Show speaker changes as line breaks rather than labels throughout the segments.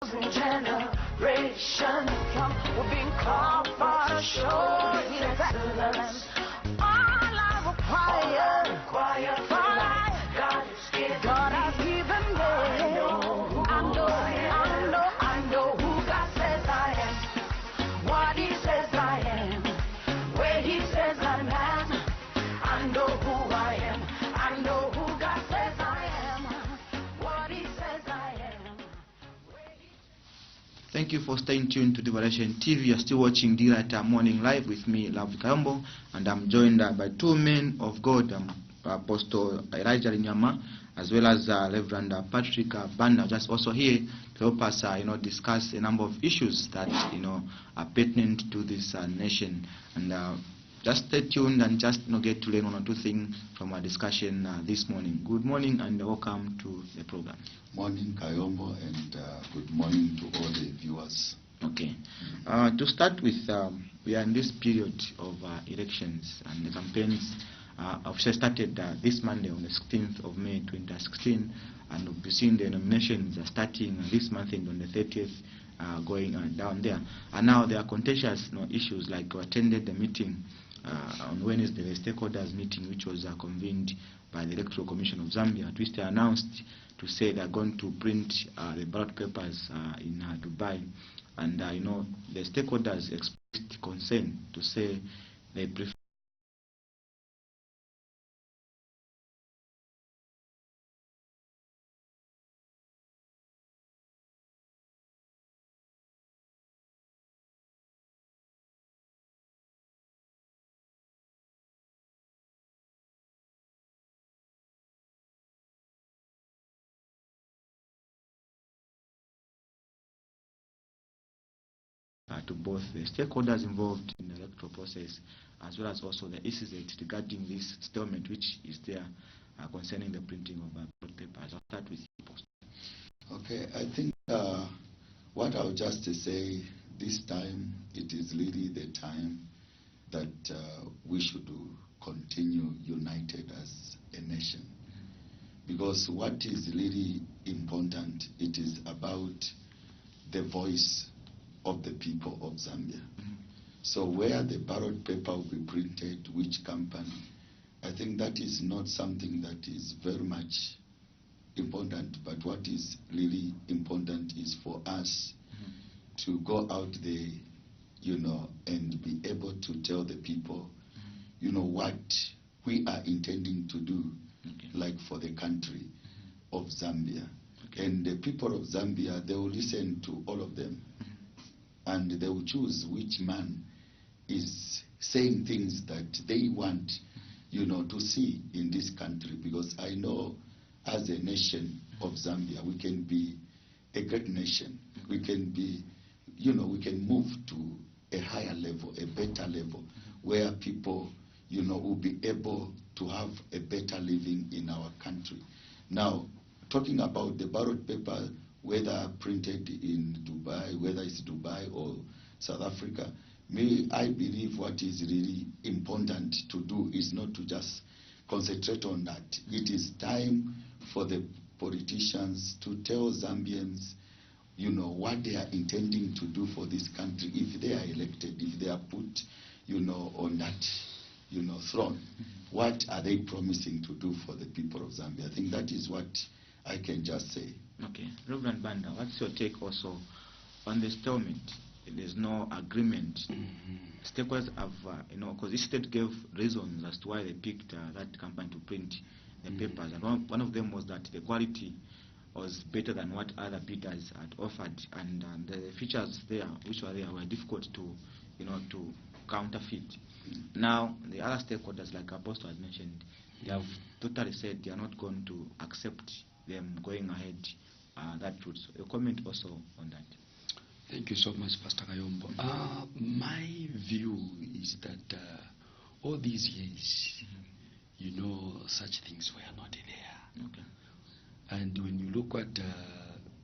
Generation come, we're being called for to show His excellence. All I require for life, God has given me. I know who God says I am, what He says I am, where He says I'm at. I know who I am. I know who God says I am, what He says I am.
Thank you for staying tuned to LinyamaTV. You're still watching Dirata Morning Live with me, Lovely Kayombo, and I'm joined by two men of God, Apostle Elijah Linyama, as well as Reverend Patrick Banda, just also here to help us, discuss a number of issues that are pertinent to this nation. And just stay tuned and just get to learn one or two things from our discussion this morning. Good morning and welcome to the program.
Morning, Kayombo, and good morning to all the viewers.
Okay. To start with, we are in this period of elections, and the campaigns officially started this Monday on the 16th of May 2016, and we'll be seeing the nominations starting this month and on the 30th. Going down there, and now there are contentious issues. Like we attended the meeting on Wednesday, the stakeholders meeting, which was convened by the Electoral Commission of Zambia, at which they announced to say they are going to print the ballot papers in Dubai, and the stakeholders expressed concern to say they prefer to both the stakeholders involved in the electoral process as well as also the ECZ regarding this statement which is there concerning the printing of ballot papers. I'll start with you, Post.
Okay, I think what I'll just say this time, it is really the time that we should continue united as a nation. Because what is really important, it is about the voice of the people of Zambia. So where the ballot paper will be printed, which company, I think that is not something that is very much important, but what is really important is for us to go out there, and be able to tell the people, what we are intending to do, like for the country of Zambia. And the people of Zambia, they will listen to all of them. And they will choose which man is saying things that they want, to see in this country. Because I know as a nation of Zambia, we can be a great nation. We can be, we can move to a higher level, a better level, where people, will be able to have a better living in our country. Now, talking about the ballot paper, whether printed in Dubai, whether it's Dubai or South Africa, I believe what is really important to do is not to just concentrate on that. It is time for the politicians to tell Zambians, what they are intending to do for this country if they are elected, if they are put, on that, throne. What are they promising to do for the people of Zambia? I think that is what I can just say.
Okay. Reverend Banda, what's your take also on the stalemate? There's no agreement. Stakeholders have, because the state gave reasons as to why they picked that company to print the papers. And one of them was that the quality was better than what other bidders had offered. And the features there, which were there, were difficult to, to counterfeit. Now, the other stakeholders, like Apostle had mentioned, they have totally said they are not going to accept them going ahead that route. So a comment also on that.
Thank you so much, Pastor Kayombo. My view is that all these years, such things were not there.
Okay.
And when you look at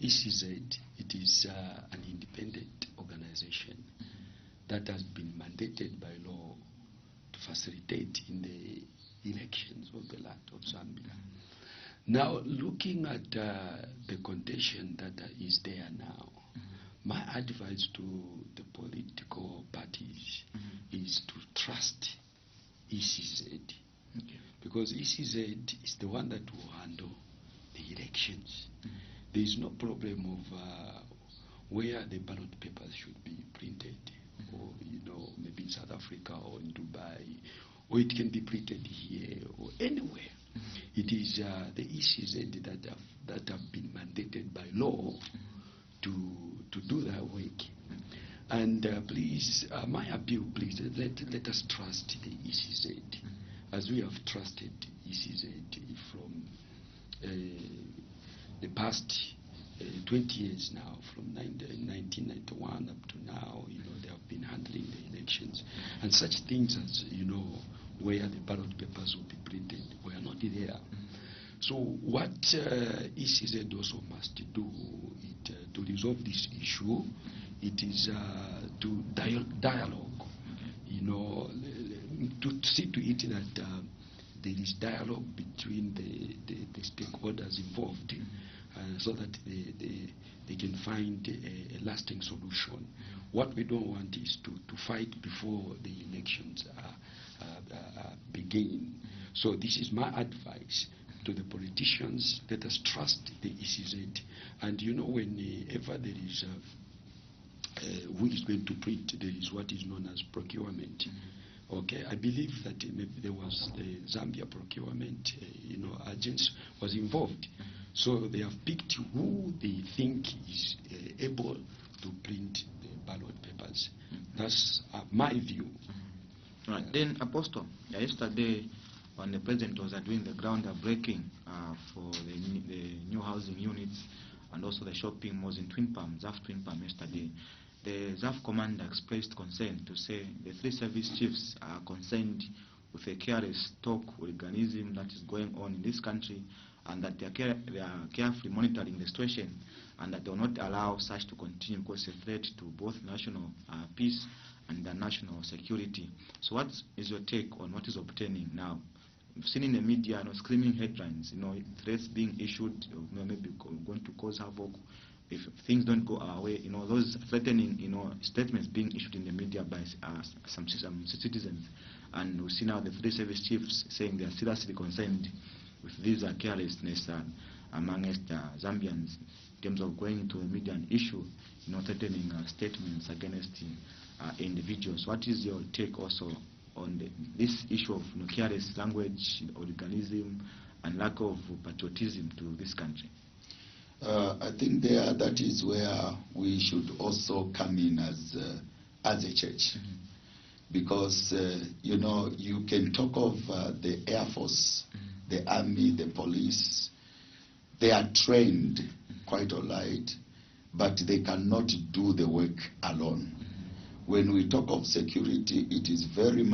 ECZ, it is an independent organization that has been mandated by law to facilitate in the elections of the land of Zambia. Now, looking at the condition that is there now, advice to the political parties is to trust ECZ.
Okay.
Because ECZ is the one that will handle the elections. There is no problem of where the ballot papers should be printed, or maybe in South Africa or in Dubai, or it can be printed here or anywhere. It is the ECZ that have been mandated by law to do their work. And please, my appeal, please, let us trust the ECZ, as we have trusted ECZ from the past 20 years now, from 1991 up to now. They have been handling the elections, and such things as where the ballot papers will be printed were not there. So what ECZ also must do to resolve this issue, it is to dialogue, to see to it that there is dialogue between the stakeholders involved, so that they can find a lasting solution. What we don't want is to fight before the elections begin. So this is my advice to the politicians. Let us trust the ECZ. And whenever there is who is going to print, there is what is known as procurement. Okay, I believe that maybe there was the Zambia procurement, agents was involved. So they have picked who they think is able to print the ballot papers. That's my view.
Right. Then, Apostle, yesterday when the President was doing the groundbreaking for the new housing units and also the shopping malls in Twin Palm, ZAF Twin Palm yesterday, the ZAF commander expressed concern to say the three service chiefs are concerned with a careless talk organism that is going on in this country, and that they are carefully monitoring the situation, and that they will not allow such to continue because it's a threat to both national peace and the national security. So what is your take on what is obtaining now? We've seen in the media screaming headlines, threats being issued, maybe going to cause havoc if things don't go our way, those threatening, statements being issued in the media by some citizens. And we see now the three service chiefs saying they are seriously concerned with this carelessness amongst Zambians in terms of going into the media and issue, threatening statements against individuals. What is your take also on this issue of careless language, organism, and lack of patriotism to this country?
I think that is where we should also come in as a church. Because, you can talk of the Air Force, the Army, the police. They are trained, quite all right, but they cannot do the work alone. When we talk of security, it is very much